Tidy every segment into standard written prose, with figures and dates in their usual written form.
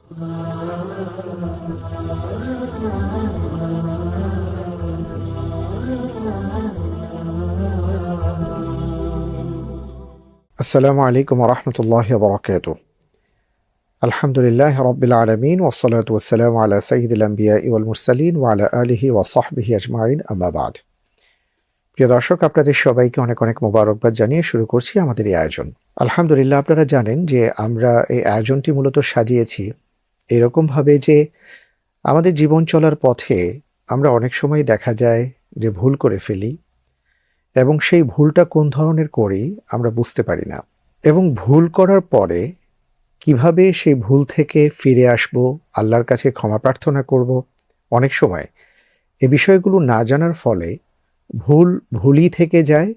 আসসালামু আলাইকুম ওয়া রাহমাতুল্লাহি ওয়া বারাকাতুহু। আলহামদুলিল্লাহি রাব্বিল আলামিন ওয়াস সালাতু ওয়াস সালামু আলা সাইয়্যিদিল আমবিয়াই ওয়াল মুরসালিন ওয়া আলা আলিহি ওয়া সাহবিহি আজমাইন, আম্মা বা'দ। প্রিয় দর্শক, আপনাদের সবাইকে অনেক অনেক মোবারকবাদ জানিয়ে শুরু করছি আমাদের এই আয়োজন। আলহামদুলিল্লাহ, আপনারা জানেন যে আমরা এই আয়োজনটি মূলত সাজিয়েছি এরকমভাবে যে আমাদের জীবন চলার পথে আমরা অনেক সময় দেখা যায় যে ভুল করে ফেলি, এবং সেই ভুলটা কোন ধরনের করি আমরা বুঝতে পারি না, এবং ভুল করার পরে কিভাবে সেই ভুল থেকে ফিরে আসব, আল্লাহর কাছে ক্ষমা প্রার্থনা করব, অনেক সময় এ বিষয়গুলো না জানার ফলে ভুলই থেকে যায়।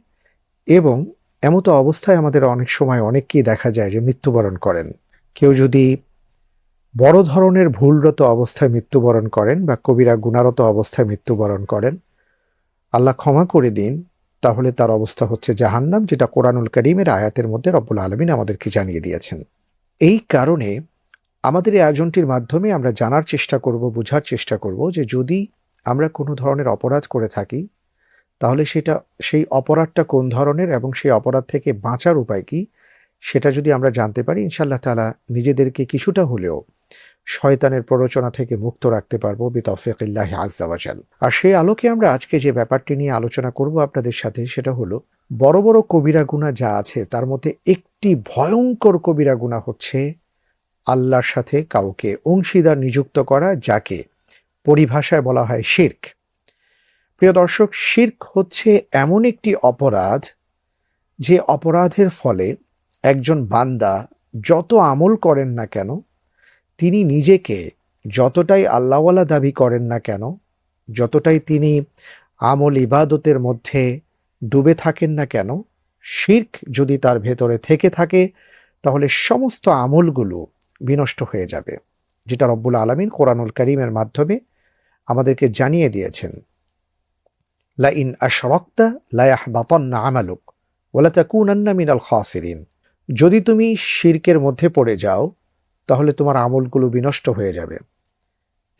এবং এমতো অবস্থায় আমাদের অনেক সময় অনেককেই দেখা যায় যে মৃত্যুবরণ করেন। কেউ যদি বড় ধরনের ভুলরত অবস্থায় মৃত্যুবরণ করেন বা কবিরা গুনারত অবস্থায় মৃত্যুবরণ করেন, আল্লাহ ক্ষমা করে দিন, তাহলে তার অবস্থা হচ্ছে জাহান্নাম, যেটা কোরআনুল কারীমের আয়াতের মধ্যে রব্বুল আলামিন আমাদেরকে জানিয়ে দিয়েছেন। এই কারণে আমাদের এই আয়োজনটির মাধ্যমে আমরা জানার চেষ্টা করব, বোঝার চেষ্টা করব যে যদি আমরা কোনো ধরনের অপরাধ করে থাকি, তাহলে সেই অপরাধটা কোন ধরনের এবং সেই অপরাধ থেকে বাঁচার উপায় কি, সেটা যদি আমরা জানতে পারি, ইনশাআল্লাহ তাআলা নিজেদেরকে কিছুটা হলেও শয়তানের প্ররোচনা থেকে মুক্ত রাখতে পারবো বিতৌফিকিল্লাহি আযজা ওয়া জাল। আর সেই আলোকে আমরা আজকে যে ব্যাপারটি নিয়ে আলোচনা করব আপনাদের সাথে, সেটা হলো বড় বড় কবিরা গুনাহ যা আছে তার মধ্যে একটি ভয়ঙ্কর কবিরা গুনাহ হচ্ছে আল্লাহর সাথে কাউকে অংশীদার নিযুক্ত করা, যাকে পরিভাষায় বলা হয় শিরক। প্রিয় দর্শক, শিরক হচ্ছে এমন একটি অপরাধ যে অপরাধের ফলে একজন বান্দা যত আমল করেন না কেন, তিনি নিজেকে যতটাই আল্লাহওয়ালা দাবি করেন না কেন, যতটাই তিনি আমল ইবাদতের মধ্যে ডুবে থাকেন না কেন, শিরক যদি তার ভেতরে থেকে থাকে তাহলে সমস্ত আমলগুলো বিনষ্ট হয়ে যাবে, যেটা রব্বুল আলামিন কোরআনুল কারীমের মাধ্যমে আমাদেরকে জানিয়ে দিয়েছেন। লা ইন আশরাকতা লা ইয়াহবাতান্না আমালুক ওয়া লা তাকুনান্না মিনাল খাসিরিন। যদি তুমি শিরকের মধ্যে পড়ে যাও তাহলে তোমার আমলগুলো বিনষ্ট হয়ে যাবে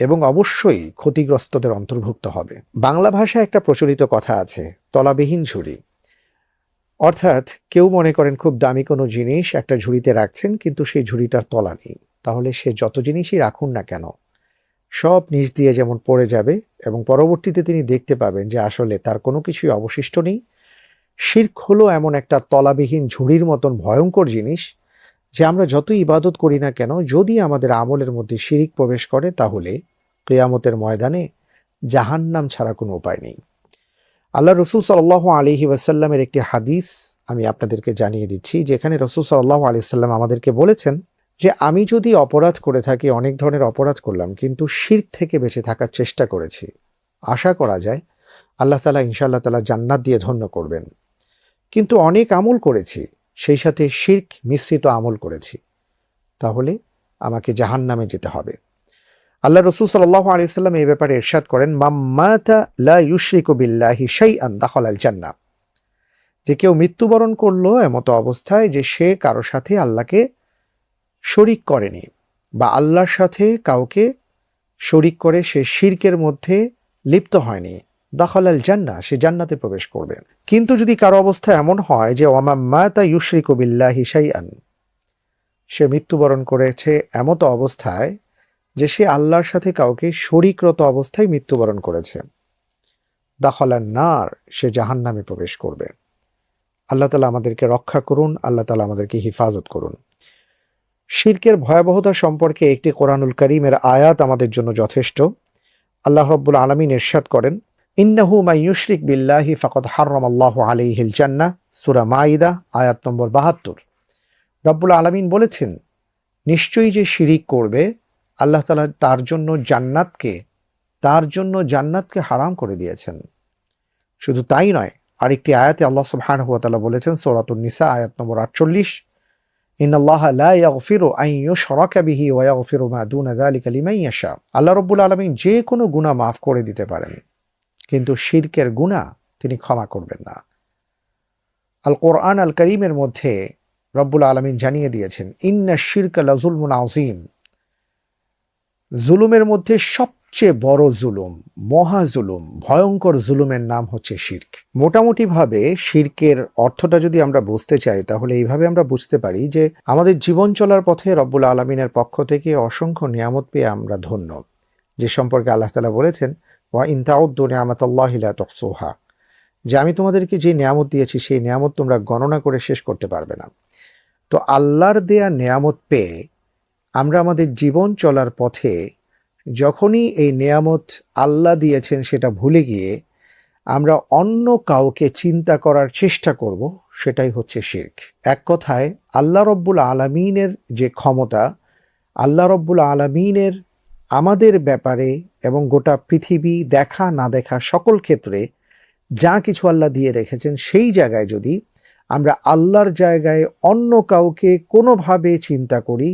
এবং অবশ্যই ক্ষতিগ্রস্তদের অন্তর্ভুক্ত হবে। বাংলা ভাষায় একটা প্রচলিত কথা আছে, তলাবিহীন ঝুড়ি। অর্থাৎ কেউ মনে করেন খুব দামি কোনো জিনিস একটা ঝুড়িতে রাখছেন, কিন্তু সেই ঝুড়িটার তলা নেই, তাহলে সে যত জিনিসই রাখুন না কেন সব নিচ দিয়ে যেমন পড়ে যাবে, এবং পরবর্তীতে তিনি দেখতে পাবেন যে আসলে তার কোনো কিছুই অবশিষ্ট নেই। শিরক হলো এমন একটা তলাবিহীন ঝুড়ির মতন ভয়ঙ্কর জিনিস যে আমরা যতই ইবাদত করি না কেন, যদি আমাদের আমলের মধ্যে শিরিক প্রবেশ করে তাহলে কিয়ামতের ময়দানে জাহান্নাম ছাড়া কোনো উপায় নেই। আল্লাহ রসুল সাল্লাল্লাহু আলাইহি ওয়াসাল্লামের একটি হাদিস আমি আপনাদেরকে জানিয়ে দিচ্ছি, যেখানে রসুল সাল্লাল্লাহু আলাইহি ওয়াসাল্লাম আমাদেরকে বলেছেন যে আমি যদি অপরাধ করে থাকি, অনেক ধরনের অপরাধ করলাম, কিন্তু শিরক থেকে বেঁচে থাকার চেষ্টা করেছি, আশা করা যায় আল্লাহ তাআলা ইনশাআল্লাহ তাআলা জান্নাত দিয়ে ধন্য করবেন। কিন্তু অনেক আমল করেছি, সেই সাথে শিরক মিশ্রিত আমল করেছি, তাহলে আমাকে জাহান্নামে যেতে হবে। আল্লাহ রসুল সাল্লাল্লাহু আলাইহি ওয়াসাল্লাম এই ব্যাপারে ইরশাদ করেন, মান মাতা লা ইউশরিকু বিল্লাহি শাইআন দাখালাল জান্নাহ। যে কেউ মৃত্যুবরণ করলো এমতো অবস্থায় যে সে কারো সাথে আল্লাহকে শরিক করেনি, বা আল্লাহর সাথে কাউকে শরিক করে সে শিরকের মধ্যে লিপ্ত হয়নি, দাখালাল জান্নাহ, সে জান্নাতে প্রবেশ করবে। কিন্তু যদি কারো অবস্থা এমন হয় যে ওয়া মান মাতা ইউশরিকু বিল্লাহি শাইআন, সে মৃত্যুবরণ করেছে এমতো অবস্থায় যে সে আল্লাহর সাথে কাউকে শরিকরত অবস্থায় মৃত্যুবরণ করেছে, দাখালান নার, সে জাহান্নামে প্রবেশ করবে। আল্লাহ তাআলা আমাদেরকে রক্ষা করুন, আল্লাহ তাআলা আমাদেরকে হিফাজত করুন। শিরকের ভয়াবহতা সম্পর্কে একটি কোরআনুল কারীমের আয়াত আমাদের জন্য যথেষ্ট। আল্লাহ রাব্বুল আলামিন ইরশাদ করেন, ইন্নাহু মান ইউশরিক বিল্লাহি ফাকাদ হারামাল্লাহু আলাইহিল জান্নাহ, সূরা মাইদা আয়াত নম্বর ৭২। রব্বুল আলামিন বলেছেন, নিশ্চয়ই যে শিরিক করবে আল্লাহ তাআলা তার জন্য জান্নাতকে হারাম করে দিয়েছেন। শুধু তাই নয়, আরেকটি আয়াতে আল্লাহ সুবহানাহু ওয়া তাআলা বলেছেন, সূরাতুন নিসা আয়াত নম্বর ৪৮, ইন্নাল্লাহা লা ইয়াগফিরু আন ইউশরাকা বিহি ওয়া ইয়াগফিরু মা দুনা যালিকা লিমান ইয়াশা। আল্লাহ রাব্বুল আলামিন যে কোনো গুনাহ মাফ করে দিতে পারেন, কিন্তু শিরকের গুনাহ তিনি ক্ষমা করবেন না। আল কোরআন আল কারীমের মধ্যে রব্বুল আলামিন জানিয়ে দিয়েছেন, ইন্নাশ শিরকা লাযুলমুন আযীম, জুলুমের মধ্যে সবচেয়ে বড় জুলুম, মহা জুলুম, ভয়ঙ্কর জুলুমের নাম হচ্ছে শিরক। মোটামুটিভাবে শিরকের অর্থটা যদি আমরা বুঝতে চাই তাহলে এইভাবে আমরা বুঝতে পারি যে আমাদের জীবন চলার পথে রব্বুল আলামিনের পক্ষ থেকে অসংখ্য নিয়ামত পেয়ে আমরা ধন্য, যে সম্পর্কে আল্লাহ তাআলা বলেছেন ওয়া ইন তাউদ্দু নিআমাতাল্লাহি লা তুহসুহা, যে আমি তোমাদেরকে যে নিয়ামত দিয়েছি সেই নিয়ামত তোমরা গণনা করে শেষ করতে পারবে না। তো আল্লাহর দেয়া নিয়ামত পেয়ে আমরা আমাদের জীবন চলার পথে যখনই এই নিয়ামত আল্লাহ দিয়েছেন সেটা ভুলে গিয়ে আমরা অন্য কাউকে চিন্তা করার চেষ্টা করব, সেটাই হচ্ছে শিরক। এক কথায় আল্লাহ রব্বুল আলামিনের যে ক্ষমতা, আল্লাহ রব্বুল আলামিনের আমাদের ব্যাপারে এবং গোটা পৃথিবী দেখা না দেখা সকল ক্ষেত্রে যা কিছু আল্লাহ দিয়ে রেখেছেন সেই জায়গায় যদি আমরা আল্লাহর জায়গায় অন্য কাউকে কোনোভাবে চিন্তা করি,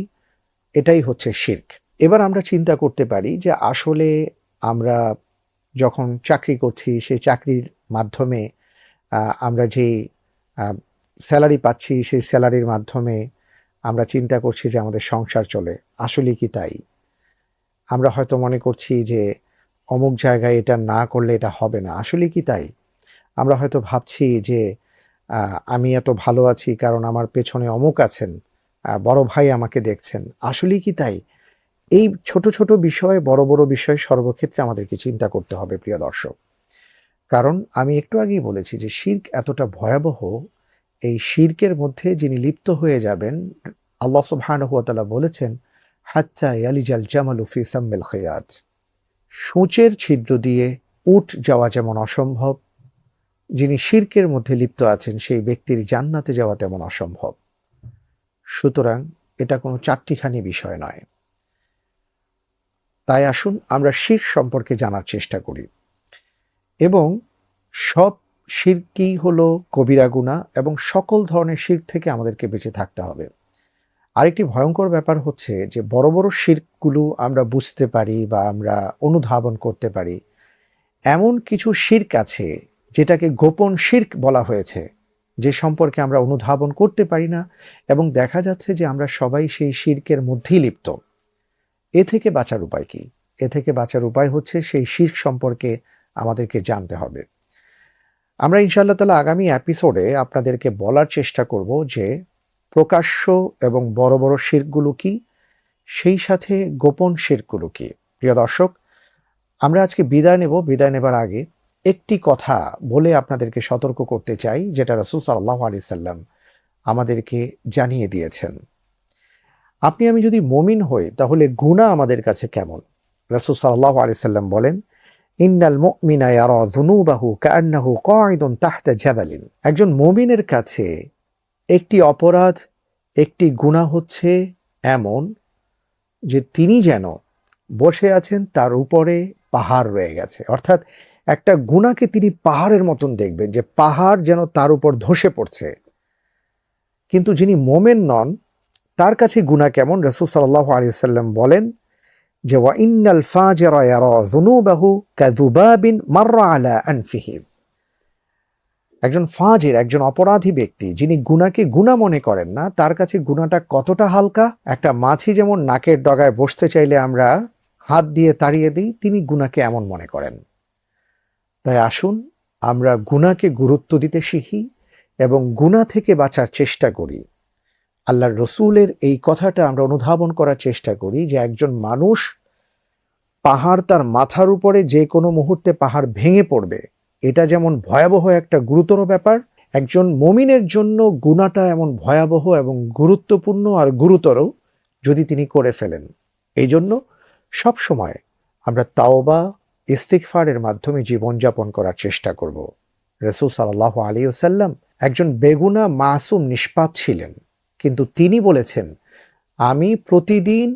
এটাই হচ্ছে শিরক। এবার আমরা চিন্তা করতে পারি যে আসলে আমরা যখন চাকরি করছি সেই চাকরির মাধ্যমে আমরা যে স্যালারি পাচ্ছি সেই স্যালারির মাধ্যমে আমরা চিন্তা করছি যে আমাদের সংসার চলে, আসলে কি তাই? আমরা হয়তো মনে করছি যে অমুক জায়গায় এটা না করলে এটা হবে না, আসলে কি তাই? আমরা হয়তো ভাবছি যে আমি এত ভালো আছি কারণ আমার পেছনে অমুক আছেন, বড় ভাই আমাকে দেখছেন, আসলে কি তাই? এই ছোট ছোট বিষয়, বড় বড় বিষয় সর্বক্ষেত্রে আমাদেরকে চিন্তা করতে হবে প্রিয় দর্শক। কারণ আমি একটু আগেই বলেছি যে শিরক এতটা ভয়াবহ, এই শিরকের মধ্যে যিনি লিপ্ত হয়ে যাবেন, আল্লাহ সুবহানাহু ওয়া তাআলা বলেছেন হাত্তা ইয়ালিজাল জামালু ফি সাম্মিল খিয়াত, সূঁচের ছিদ্র দিয়ে উট যাওয়া যেমন অসম্ভব, যিনি শিরকের মধ্যে লিপ্ত আছেন সেই ব্যক্তির জান্নাতে যাওয়া তেমন অসম্ভব। সুতরাং এটা কোনো চারটিখানি বিষয় নয়। তাই আসুন আমরা শিরক সম্পর্কে জানার চেষ্টা করি, এবং সব শিরকই হলো কবিরা গুনাহ এবং সকল ধরনের শিরক থেকে আমাদেরকে বেঁচে থাকতে হবে। আরেকটি ভয়ঙ্কর ব্যাপার হচ্ছে যে বড় বড় শিরকগুলো আমরা বুঝতে পারি বা আমরা অনুধাবন করতে পারি, এমন কিছু শিরক আছে যেটাকে গোপন শিরক বলা হয়েছে, যে সম্পর্কে আমরা অনুধাবন করতে পারি না এবং দেখা যাচ্ছে যে আমরা সবাই সেই শিরকের মধ্যেই লিপ্ত। এ থেকে বাঁচার উপায় কি? এ থেকে বাঁচার উপায় হচ্ছে সেই শিরক সম্পর্কে আমাদেরকে জানতে হবে। আমরা ইনশাআল্লাহ তাআলা আগামী এপিসোডে আপনাদেরকে বলার চেষ্টা করব যে প্রকাশ্য এবং বড় বড় শিরকগুলো কি, সেই সাথে গোপন শিরকগুলো কি। প্রিয় দর্শক, আমরা আজকে বিদায় নেব। বিদায় নেবার আগে একটি কথা বলে আপনাদেরকে সতর্ক করতে চাই, যেটা রাসূল সাল্লাল্লাহু আলাইহি সাল্লাম আমাদেরকে জানিয়ে দিয়েছেন। আপনি আমি যদি মুমিন হই তাহলে গুনাহ আমাদের কাছে কেমন? রাসূল সাল্লাল্লাহু আলাইহি সাল্লাম বলেন ইন্নাল মুমিনা ইয়ারা যুনুবাহু কাআন্নাহু কাঈদুন তাহতা জাবালিন। একজন মুমিনের কাছে একটি অপরাধ, একটি গুনাহ হচ্ছে এমন যে তিনি যেন বসে আছেন তার উপরে পাহাড় রয়ে গেছে। অর্থাৎ একটা গুনাহকে তিনি পাহাড়ের মতন দেখবেন, যে পাহাড় যেন তার উপর ধসে পড়ছে। কিন্তু যিনি মুমিন নন তার কাছে গুনাহ কেমন? রাসূল সাল্লাল্লাহু আলাইহি ওয়াসাল্লাম বলেন যে ওয়া ইন্নাল ফাজিরা ইয়ারা যুনুবাহু কাযুবাবিন মাররা আলা আনফিহি। একজন ফাজির, একজন অপরাধী ব্যক্তি যিনি গুনাহকে গুনাহ মনে করেন না, তার কাছে গুনাহটা কতটা হালকা। একটা মাছি যেমন নাকের ডগায় বসতে চাইলে আমরা হাত দিয়ে তাড়িয়ে দিই, তিনি গুনাহকে এমন মনে করেন। তাই আসুন আমরা গুনাহকে গুরুত্ব দিতে শিখি এবং গুনাহ থেকে বাঁচার চেষ্টা করি। আল্লাহর রসুলের এই কথাটা আমরা অনুধাবন করার চেষ্টা করি যে একজন মানুষ, পাহাড় তার মাথার উপরে যে কোনো মুহূর্তে পাহাড় ভেঙে পড়বে, এটা যেমন ভয়াবহ একটা গুরুতর ব্যাপার, একজন মুমিনের জন্য গুনাহটা এমন ভয়াবহ এবং গুরুত্বপূর্ণ আর গুরুতর যদি তিনি করে ফেলেন। এই জন্য সবসময় আমরা তাওবা, ইস্তিগফারের মাধ্যমে জীবনযাপন করার চেষ্টা করব। রাসূল সাল্লাল্লাহু আলাইহি ওয়াসাল্লাম একজন বেগুনা মাসুম নিষ্পাপ ছিলেন, কিন্তু তিনি বলেছেন আমি প্রতিদিন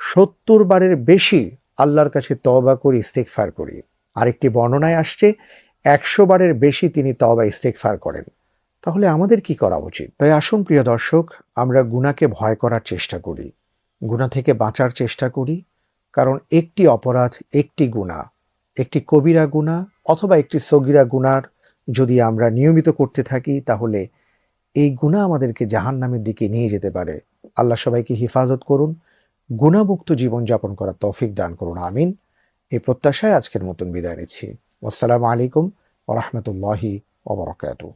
70 বারের বেশি আল্লাহর কাছে তওবা করি, ইস্তিগফার করি। আরেকটি বর্ণনায় আসছে 100 বারের বেশি তিনি তওবা ইস্তিগফার করেন। তাহলে আমাদের কি করা উচিত? তাই আসুন প্রিয় দর্শক, আমরা গুনাহকে ভয় করার চেষ্টা করি, গুনাহ থেকে বাঁচার চেষ্টা করি। কারণ একটি অপরাধ, একটি গুনাহ, একটি কবিরা গুনাহ অথবা একটি সগীরা গুনার যদি আমরা নিয়মিত করতে থাকি তাহলে এই গুনাহ আমাদেরকে জাহান্নামের দিকে নিয়ে যেতে পারে। আল্লাহ সবাইকে হিফাজত করুন। গুণামুক্ত জীবনযাপন করার তৌফিক দান করুন, আমিন। এই প্রত্যাশায় আজকের মতন বিদায় নিচ্ছি। আসসালামু আলাইকুম ওয়া রাহমাতুল্লাহি ওয়া বারাকাতুহু।